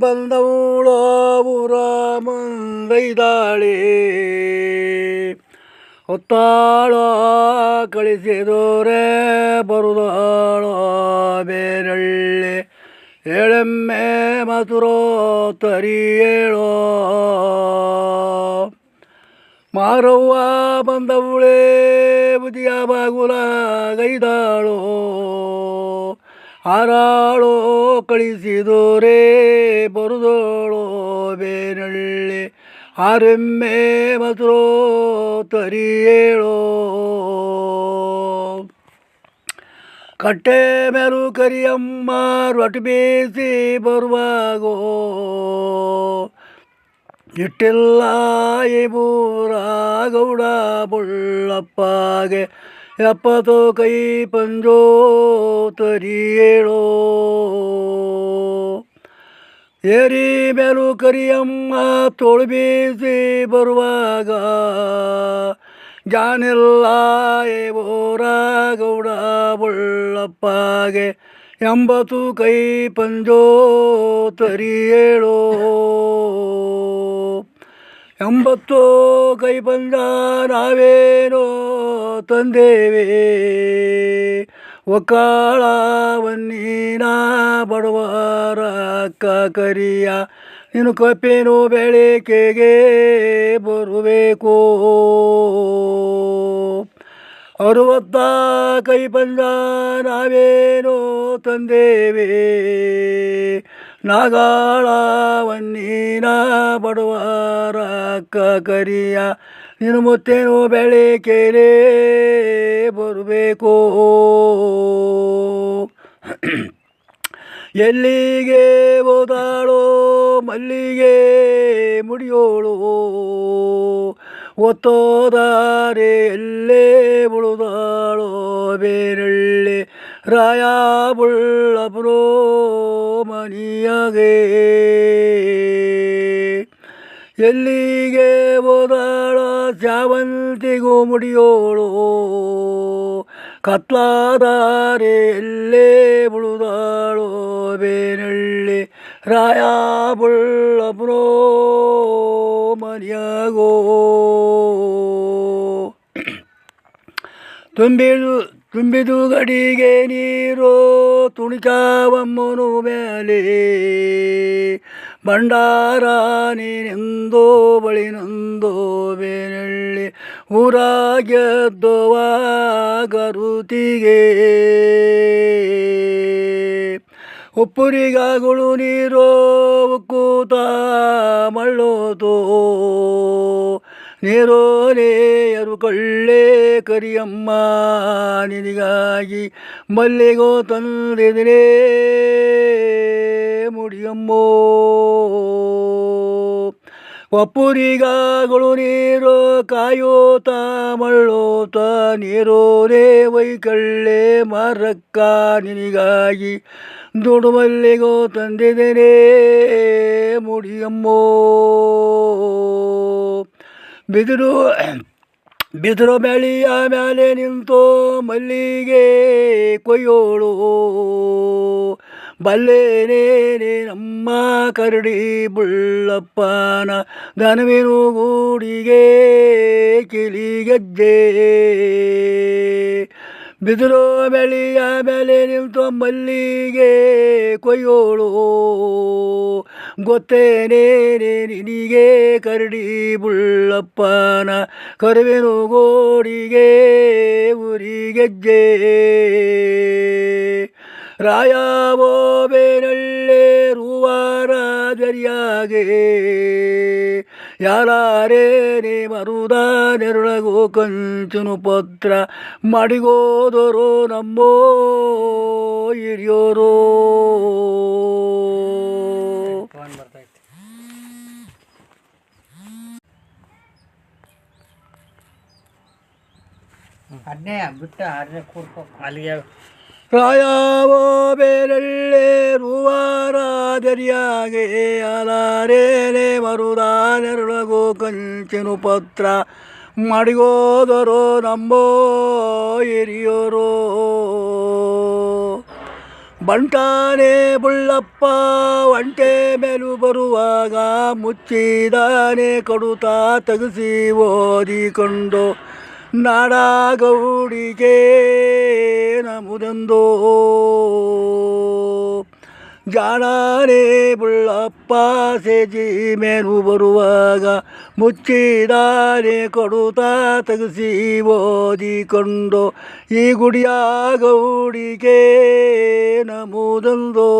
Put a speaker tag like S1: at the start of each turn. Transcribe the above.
S1: ಬಂದವಳು ಊರ ಮುಂದೈದಾಳೆ ಹೊತ್ತಾಳೋ ಕಳಿಸಿದೋರೆ ಬರುದಾಳೋ ಬೇರಳ್ಳಿ ಏಳೆಮ್ಮೆ ಮಧುರೋ ತರಿಯೇಳೋ ಮಾರವ್ವ ಬಂದವಳೇ ಬುದಿಯ ಬಾಗುಲ ಗೈದಾಳೋ ಹಾರಾಳೋ ಕಳಿಸಿದೋರೆ ಬರುದೋಳೋ ಬೇನಳ್ಳಿ ಆರೆಮ್ಮೆ ಮಧುರೋ ತರಿಯೇಳೋ ಕಟ್ಟೆ ಮೇಲು ಕರಿಯಮ್ಮ ರೊಟ್ಟಿ ಬೀಸಿ ಬರುವಾಗೋ ಇಟ್ಟಿಲ್ಲ ಈ ಬೂರ ಗೌಡ ಬುಳ್ಳಪ್ಪಗೆ ಎಪ್ಪತ್ತು ಕೈ ಪಂಜೋ ತರಿಯೇಳೋ ಏರಿ ಮೇಲು ಕರಿಯಮ್ಮ ತೋಳು ಬೀಸಿ ಬರುವಾಗ ಜಾನಿಲ್ಲ ಏ ಬೋರ ಗೌಡ ಬುಳ್ಳಪ್ಪಗೆ ಎಂಬತ್ತು ಕೈ ಪಂಜೋ ತರಿಯೇಳೋ ಎಂಬತ್ತು ಕೈ ಪಂಜ ನಾವೇನೋ ತಂದೇವೆ ಒಕ್ಕಾಳ ವನ್ನೀನ ಬಡವರ ಅಕ್ಕ ಕರಿಯ ನೀನು ಕಪ್ಪಿನ ಬೆಳಿಕೆಗೆ ಬರಬೇಕು 60 ಕೈ ಪಂಜ ನಾವೇನೋ ತಂದೇವೆ ನಾಗಾಳ ವನ್ನೀನ ಬಡವರ ಅಕ್ಕ ಕರಿಯ ನೀನು ಮುತ್ತೇನು ಬೆಳಿಕೆರೆ ಬರಬೇಕು ಎಲ್ಲಿಗೆ ಹೋದಾಳೋ ಮಲ್ಲಿಗೆ ಮುಡಿಯೋಳು ಒತ್ತೋದಾರೆ ಎಲ್ಲೇ ಬುಳುದಾಳೋ ಬೇರಳ್ಳಿ ರಾಯ ಬುಳ್ಳಬ್ರೋ ಮನಿಯಾಗೆ ಎಲ್ಲಿಗೆ ಹೋದಾಳೋ ಶಾವಂತಿಗೂ ಮುಡಿಯೋಳು ಕತ್ಲಾದಾರೆ ಎಲ್ಲೇ ಬುಳುದಾಳೋ ಬೇನಳ್ಳಿ ರಾಯ ಬುಳ್ಳಬ್ರೋ ಮನಿಯಾಗೋ ತುಂಬಿದು ಗಡಿಗೆ ನೀರು ತುಣಿಕಾವಮ್ಮನು ಮೇಲೆ ಭಂಡಾರ ನೀನೆಂದೋ ಬಳಿನೊಂದೋ ಬೇನಳ್ಳಿ ಊರಾಗೆದ್ದೋವ ಗರುತಿಗೆ ಉಪ್ಪುರಿಗಾಗುಳು ನೀರೋ ಉಕ್ಕೂತ ಮಳ್ಳೋತೋ ನೀರೋಲೆಯರು ಕೊಳ್ಳೆ ಕರಿಯಮ್ಮ ನಿನಗಾಗಿ ಮಲ್ಲಿಗೋ ತಂದಿದ್ರೆ ಮುಡಿಯಮ್ಮೋ ಒಪ್ಪುರಿಗಾಗಳು ನೀರು ಕಾಯೋತ ಮಳ್ಳೋತ ನೀರೋಲೆ ವೈಕಳ್ಳೆ ಮರಕ್ಕ ನಿನಗಾಗಿ ದುಡು ಮಲ್ಲಿಗೋ ತಂದಿದ್ದೇನೆ ಮುಡಿಯಮ್ಮೋ ಬಿದಿರು ಬೆಳೆಯ ಮೇಲೆ ನಿಂತೋ ಮಲ್ಲಿಗೆ ಕೊಯ್ಯೋಳು ಬಲ್ಲೇನೇ ನಮ್ಮ ಕರಡಿ ಬುಳ್ಳಪ್ಪನ ದನವಿನು ಗೂಡಿಗೆ ಕಿಲಿಗೆಜ್ಜೆ ಬಿದಿರು ಬೆಳೆಯ ಮೇಲೆ ನಿಂತು ಮಲ್ಲಿಗೆ ಕೊಯ್ಯೋಳು ಗೊತ್ತೇನೇ ನಿನಗೆ ಕರಡಿ ಬುಳ್ಳಪ್ಪನ ಕರುವಿನು ಗೋಡಿಗೆ ಉರಿಗೆಜ್ಜೆ ರಾಯವೋ ಬೇನಳ್ಳೆ ರೂವಾರ ಜರಿಯಾಗೆ ಯಾರೇನೇ ಮರುದ ನೆರಳಗೋ ಕಂಚನು ಪತ್ರ ಮಾಡಿಗೋದರು ನಮ್ಮೋ ಹಿರಿಯೋರು
S2: ಅದನ್ನೇ ಬಿಟ್ಟು ಅದೇ ಕೂಡ್ಕೊ
S1: ಅಲ್ಲಿಗೆ ರಾಯವೋ ಬೇರಳ್ಳೆ ರೂವಾರ ದರಿಯಾಗೆ ಅಲಾರೇನೆ ಮರುದ ನೆರಳಗೋ ಕಂಚನು ಪತ್ರ ಮಾಡಿಗೋದರು ನಮ್ಮೋ ಹಿರಿಯೋರು ಬಂಟಾನೆ ಬುಳ್ಳಪ್ಪ ಒಂಟೆ ಮೇಲೂ ಬರುವಾಗ ಮುಚ್ಚಿದಾನೆ ಕಡುತ್ತಾ ತೆಗೆಸಿ ಓದಿಕೊಂಡು ನಾಡಗೌಡಿಗೆ ನಮುದೆಂದೋ ಜಾಣಾನೆ ಬುಳ್ಳಪ್ಪ ಸೇಜಿ ಮೇಲೂ ಬರುವಾಗ ಮುಚ್ಚಿದಾನೆ ಕೊಡುತ್ತಾ ತೆಗೆಸಿ ಓದಿಕೊಂಡು ಈ ಗುಡಿಯ ಗೌಡಿಗೆ ನಮುದೆಂದೋ.